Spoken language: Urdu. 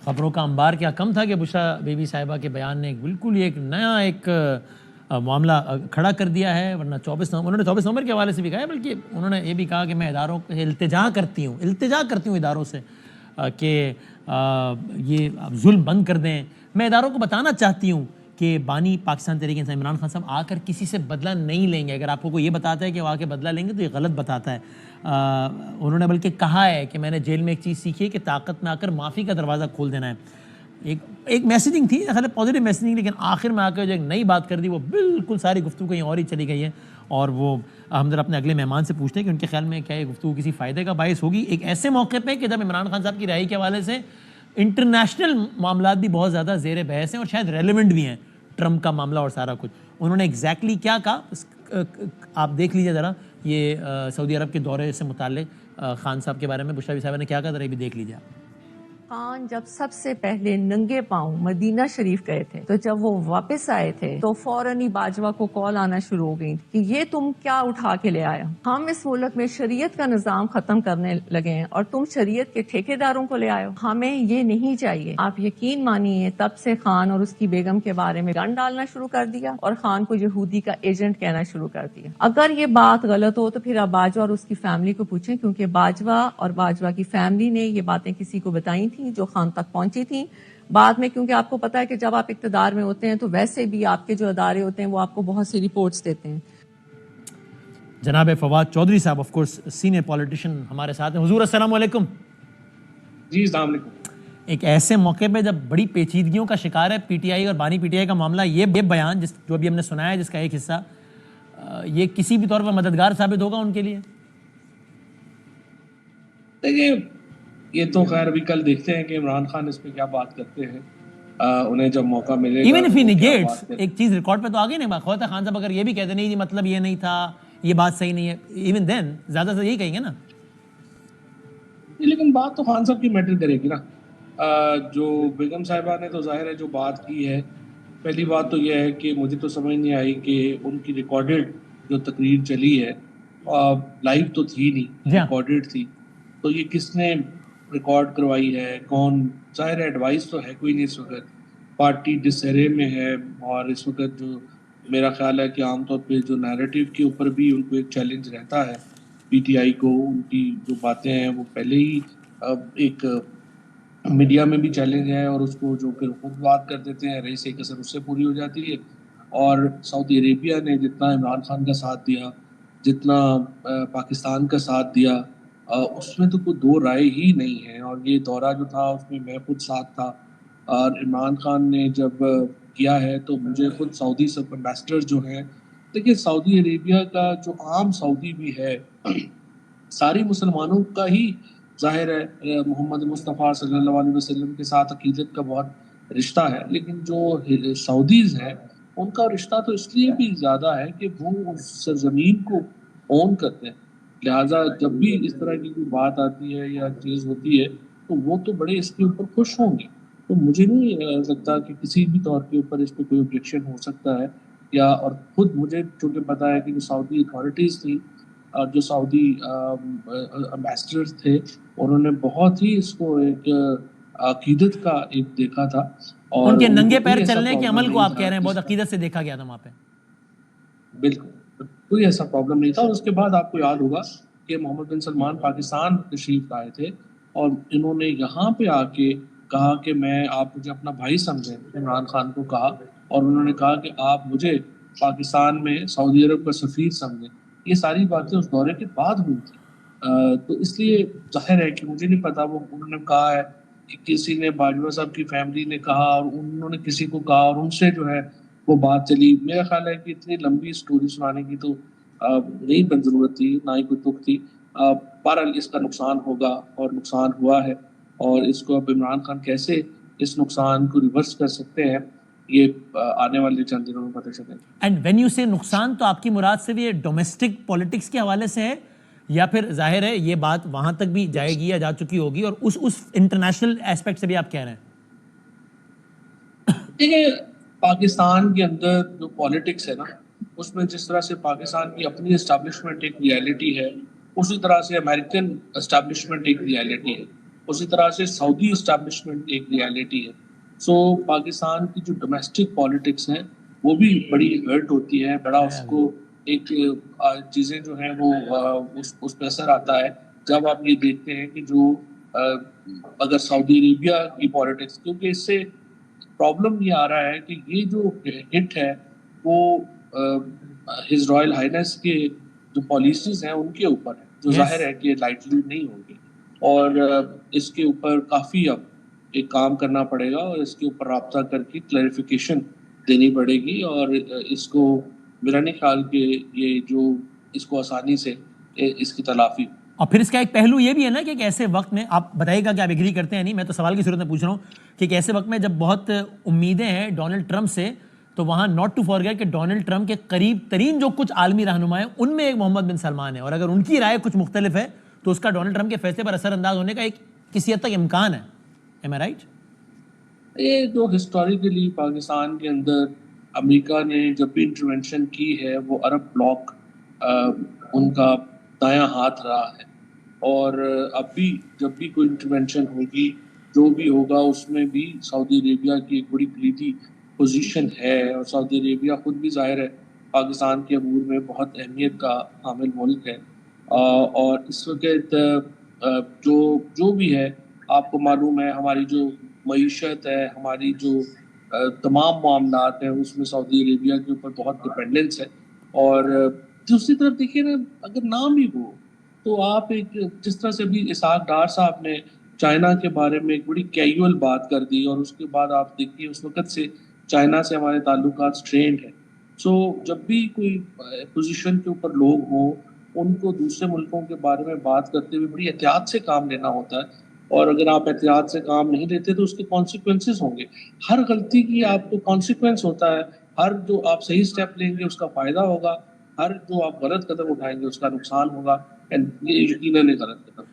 خبروں کا انبار کیا کم تھا کہ بشرا بی بی صاحبہ کے بیان نے بالکل ہی ایک نیا ایک معاملہ کھڑا کر دیا ہے. ورنہ 24 نومبر انہوں نے 24 نومبر کے حوالے سے بھی کہا ہے, بلکہ انہوں نے یہ بھی کہا کہ میں اداروں سے التجا کرتی ہوں اداروں سے کہ یہ ظلم بند کر دیں. میں اداروں کو بتانا چاہتی ہوں کہ بانی پاکستان تحریک انصاف عمران خان صاحب آ کر کسی سے بدلہ نہیں لیں گے. اگر آپ کو کوئی یہ بتاتا ہے کہ وہ آ کے بدلہ لیں گے تو یہ غلط بتاتا ہے. انہوں نے بلکہ کہا ہے کہ میں نے جیل میں ایک چیز سیکھی ہے کہ طاقت میں آ کر معافی کا دروازہ کھول دینا ہے. ایک میسیجنگ تھی, خیال پازیٹیو میسیجنگ, لیکن آخر میں آ کر جو ایک نئی بات کر دی وہ بالکل ساری گفتگو کہیں اور ہی چلی گئی ہے. اور وہ ہم ذرا اپنے اگلے مہمان سے پوچھتے ہیں کہ ان کے خیال میں کیا یہ گفتگو کسی فائدے کا باعث ہوگی ایک ایسے موقع پہ کہ جب عمران خان صاحب کی رہائی کے حوالے سے انٹرنیشنل معاملات بھی بہت زیادہ زیر بحث ہیں اور شاید ریلیونٹ بھی ہیں, ٹرمپ کا معاملہ اور سارا کچھ. انہوں نے ایگزیکٹلی کیا کہا آپ دیکھ لیجیے ذرا. یہ سعودی عرب کے دورے سے متعلق خان صاحب کے بارے میں بشرا بی صاحبہ نے کیا کہا, ذرا یہ بھی دیکھ لیجیے آپ. خان جب سب سے پہلے ننگے پاؤں مدینہ شریف گئے تھے تو جب وہ واپس آئے تھے تو فوراً ہی باجوہ کو کال آنا شروع ہو گئی کہ یہ تم کیا اٹھا کے لے آیا, ہم اس ملک میں شریعت کا نظام ختم کرنے لگے ہیں اور تم شریعت کے ٹھیکیداروں کو لے آئے ہو, ہمیں یہ نہیں چاہیے. آپ یقین مانیے تب سے خان اور اس کی بیگم کے بارے میں گن ڈالنا شروع کر دیا اور خان کو یہودی کا ایجنٹ کہنا شروع کر دیا. اگر یہ بات غلط ہو تو پھر آپ باجوہ اور اس کی فیملی کو پوچھیں, کیونکہ باجوہ اور باجوہ کی فیملی نے یہ باتیں کسی کو بتائی تھیں جو خان تک پہنچی تھیں. بعد میں کیونکہ آپ کو پتا ہے کہ جب آپ اقتدار میں ہوتے ہیں تو ویسے بھی آپ کے جو ادارے ہوتے ہیں وہ آپ کو بہت سی رپورٹس دیتے ہیں. جناب فواد چودھری صاحب آف کورس سینئر پولیٹیشین ہمارے ساتھ ہیں. حضور السلام علیکم. جی السلام علیکم. ایک ایسے موقع پہ جب بڑی پیچیدگیوں کا شکار ہے پی ٹی آئی اور بانی پی ٹی آئی کا معاملہ, یہ بیان جو ابھی ہم نے سنایا ہے جس کا ایک حصہ, یہ کسی بھی طور پر مددگار ثابت ہوگا ان کے لیے؟ دیکھیے یہ تو خیر ابھی کل دیکھتے ہیں کہ عمران خان اس پہ کیا بات کرتے ہیں, انہیں جب موقع ملے گا. ایون اف ہی نیگیٹس, ایک چیز ریکارڈ پہ تو آگے نہیں بات خان صاحب اگر یہ بھی کہتے نہیں جی مطلب یہ نہیں تھا, یہ بات صحیح نہیں ہے, ایون دین زیادہ سے یہی کہیں گے نا. لیکن بات تو خان صاحب کی میٹر کرے گی نا. جو بیگم صاحبہ نے تو ظاہر ہے جو بات کی ہے, پہلی بات تو یہ ہے کہ مجھے تو سمجھ نہیں آئی کہ ان کی ریکارڈڈ جو تقریر چلی ہے لائیو تو تھی نہیں, ریکارڈڈ تھی, تو یہ کس نے ریکارڈ کروائی ہے, کون؟ ظاہر ایڈوائس تو ہے کوئی نہیں اس وقت, پارٹی ڈسہرے میں ہے. اور اس وقت جو میرا خیال ہے کہ عام طور پہ جو نیریٹو کے اوپر بھی ان کو ایک چیلنج رہتا ہے پی ٹی آئی کو, ان کی جو باتیں ہیں وہ پہلے ہی ایک میڈیا میں بھی چیلنج ہے, اور اس کو جو پھر خود بات کر دیتے ہیں رئیس ایک اثر اس سے پوری ہو جاتی ہے. اور سعودی عربیہ نے جتنا عمران خان کا ساتھ دیا, جتنا پاکستان کا ساتھ دیا, اس میں تو کوئی دو رائے ہی نہیں ہے. اور یہ دورہ جو تھا اس میں میں خود ساتھ تھا, اور عمران خان نے جب کیا ہے تو مجھے خود سعودی سب امبیسڈر جو ہیں, دیکھیے سعودی عربیہ کا جو عام سعودی بھی ہے ساری مسلمانوں کا ہی ظاہر ہے محمد مصطفیٰ صلی اللہ علیہ وسلم کے ساتھ عقیدت کا بہت رشتہ ہے, لیکن جو سعودیز ہیں ان کا رشتہ تو اس لیے بھی زیادہ ہے کہ وہ اس سرزمین کو اون کرتے ہیں. لہٰذا جب بھی اس طرح کی کوئی بات آتی ہے یا چیز ہوتی ہے تو وہ تو بڑے اس کے اوپر خوش ہوں گے. تو مجھے نہیں لگتا کہ کسی بھی طور کے اوپر اس پہ کوئی objection ہو سکتا ہے. یا اور خود مجھے چونکہ پتا ہے کہ جو سعودی اتھارٹیز تھی اور جو سعودی امبیسڈرز تھے انہوں نے بہت ہی اس کو ایک عقیدت کا ایک دیکھا تھا. اور ان کے ننگے پیر چلنے کے عمل کو آپ کہہ رہے ہیں بہت عقیدت سے دیکھا گیا تھا وہاں پہ. بالکل کوئی ایسا پرابلم نہیں تھا. اور اس کے بعد آپ کو یاد ہوگا کہ محمد بن سلمان پاکستان تشریف لائے تھے اور انہوں نے یہاں پہ آ کے کہا کہ میں آپ مجھے اپنا بھائی سمجھیں, عمران خان کو کہا, اور انہوں نے کہا کہ آپ مجھے پاکستان میں سعودی عرب کا سفیر سمجھیں. یہ ساری باتیں اس دورے کے بعد ہوئی تھی. تو اس لیے ظاہر ہے کہ مجھے نہیں پتا وہ انہوں نے کہا ہے کہ کسی نے باجوہ صاحب کی فیملی نے کہا اور انہوں نے کسی کو کہا اور ان سے جو ہے وہ بات چلی. میرا خیال ہے کہ اتنی لمبی سٹوری سنانے کی تو نہیں بن ضرورت تھی, نہ ہی کوئی تک تھی. بہرحال اس کا نقصان ہوگا اور نقصان ہوا ہے, اور اس کو اب عمران خان کیسے اس نقصان کو ریورس کر سکتے ہیں یہ آنے والے چند دنوں میں پتہ چلے گا. اینڈ وین یو سے نقصان تو آپ کی مراد سے یہ ڈومیسٹک پولیٹکس کے حوالے سے ہے یا پھر ظاہر ہے یہ بات وہاں تک بھی جائے گی یا جا چکی ہوگی اور اس انٹرنیشنل ایسپیکٹ سے بھی آپ کہہ رہے ہیں؟ دیکھیں پاکستان کے اندر جو پالیٹکس ہے نا اس میں جس طرح سے پاکستان کی اپنی اسٹیبلشمنٹ ایک ریالٹی ہے, اسی طرح سے امریکن اسٹیبلشمنٹ ایک ریالٹی ہے. اسی طرح سے سعودی اسٹیبلشمنٹ ایک ریالٹی ہے. سو پاکستان کی جو ڈومیسٹک پالیٹکس ہیں وہ بھی بڑی ہرٹ ہوتی ہے, بڑا اس کو ایک چیزیں جو ہیں وہ اس پہ اثر آتا ہے جب آپ یہ دیکھتے ہیں کہ جو اگر سعودی عربیہ کی پالیٹکس, کیونکہ اس سے پرابلم یہ آ رہا ہے کہ یہ جو ہٹ ہے وہ ہز رائل ہائنس کے جو پالیسیز ہیں ان کے اوپر ہے, جو ظاہر ہے کہ لائٹلی نہیں ہوگی, اور اس کے اوپر کافی اب ایک کام کرنا پڑے گا اور اس کے اوپر رابطہ کر کے کلیریفیکیشن دینی پڑے گی, اور اس کو میرا نہیں خیال کہ یہ جو اس کو آسانی سے اس کی تلافی. اور پھر اس کا ایک پہلو یہ بھی ہے نا کہ ایک ایسے وقت میں, آپ بتائیے گا کہ آپ ایگری کرتے ہیں نہیں, میں تو سوال کی صورت میں پوچھ رہا ہوں کہ ایک ایسے وقت میں جب بہت امیدیں ہیں ڈونلڈ ٹرمپ سے, تو وہاں ناٹ ٹو فارگیٹ کہ ڈونلڈ ٹرمپ کے قریب ترین جو کچھ عالمی رہنما ہیں ان میں ایک محمد بن سلمان ہے, اور اگر ان کی رائے کچھ مختلف ہے تو اس کا ڈونلڈ ٹرمپ کے فیصلے پر اثر انداز ہونے کا ایک کسی حد تک امکان ہے. ایم آئی رائٹ؟ یہ جو ہسٹوریکلی پاکستان کے اندر امریکہ نے جب بھی انٹرونشن کی ہے وہ عرب بلاک ان کا دایاں ہاتھ رہا ہے, اور اب بھی جب بھی کوئی انٹرونشن ہوگی جو بھی ہوگا اس میں بھی سعودی عربیہ کی ایک بڑی کلیدی پوزیشن ہے, اور سعودی عربیہ خود بھی ظاہر ہے پاکستان کے امور میں بہت اہمیت کا حامل ملک ہے, اور اس وقت جو بھی ہے آپ کو معلوم ہے ہماری جو معیشت ہے, ہماری جو تمام معاملات ہیں اس میں سعودی عربیہ کے اوپر بہت ڈپینڈنس ہے. اور دوسری طرف دیکھیے نا, اگر نام ہی ہو تو آپ ایک جس طرح سے ابھی اسحاق ڈار صاحب نے چائنا کے بارے میں ایک بڑی کیجول بات کر دی, اور اس کے بعد آپ دیکھیے اس وقت سے چائنا سے ہمارے تعلقات سٹرینڈ ہیں. سو جب بھی کوئی پوزیشن کے اوپر لوگ ہوں ان کو دوسرے ملکوں کے بارے میں بات کرتے ہوئے بڑی احتیاط سے کام لینا ہوتا ہے, اور اگر آپ احتیاط سے کام نہیں لیتے تو اس کے کانسیکوینسز ہوں گے. ہر غلطی کی آپ کو کانسیکوینس ہوتا ہے, ہر جو آپ صحیح سٹیپ لیں گے اس کا فائدہ ہوگا, ہر جو آپ غلط قدم اٹھائیں گے اس کا نقصان ہوگا, یہ یقیناً غلط قدم.